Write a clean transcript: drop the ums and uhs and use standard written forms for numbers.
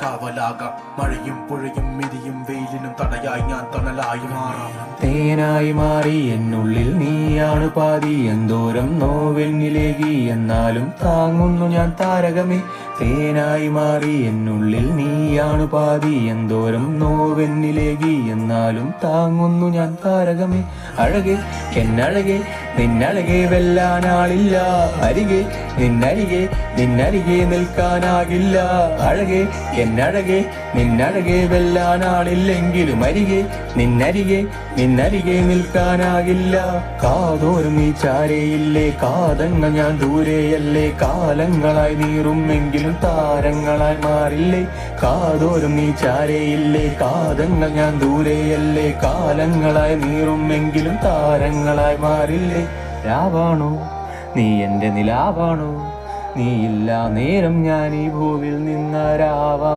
കാവലാകാം. മഴയും പുഴയും മിരിയും വെയിലിനും തടയായി ഞാൻ തണലായി മാറാം. തേനായി മാറി എന്നുള്ളിൽ നീയാണ് പാതി, എന്തോരം നോവെന്നിലേകി എന്നാലും താങ്ങുന്നു ഞാൻ താരകമേ. തേനായി മാറി എന്നുള്ളിൽ നീയാണ് പാതി, എന്തോരം നോവെന്നിലേകി എന്നാലും താങ്ങുന്നു ഞാൻ താരകമേ. അഴകെ എന്നഴകെ നിന്നഴകെ വെല്ലാനാളില്ല, അരികെ നിന്നരികെ നിൽക്കാനാകില്ല. അഴകെ എന്നഴകെ നിന്നഴകെ വെല്ലാനാളില്ലെങ്കിലും അരികെ നിന്നരികെ നിൽക്കാനാകില്ല. കാതോരം നീ ചാരയില്ലേ, കാതങ്ങൾ ഞാൻ ദൂരെയല്ലേ. കാലങ്ങളായി നീറുമെങ്കിലും താരങ്ങളായി മാറില്ലേ. കാതോരം നീ ചാരയില്ലേ, കാതങ്ങൾ ഞാൻ ദൂരെയല്ലേ. കാലങ്ങളായി നീറുമെങ്കിലും താരങ്ങളായി മാറില്ലേ. രാവാണോ നീ എന്റെ നിലാവാണോ, നീയില്ല നേരം ഞാൻ ഈ ഭൂവിൽ നിന്ന രാവാ.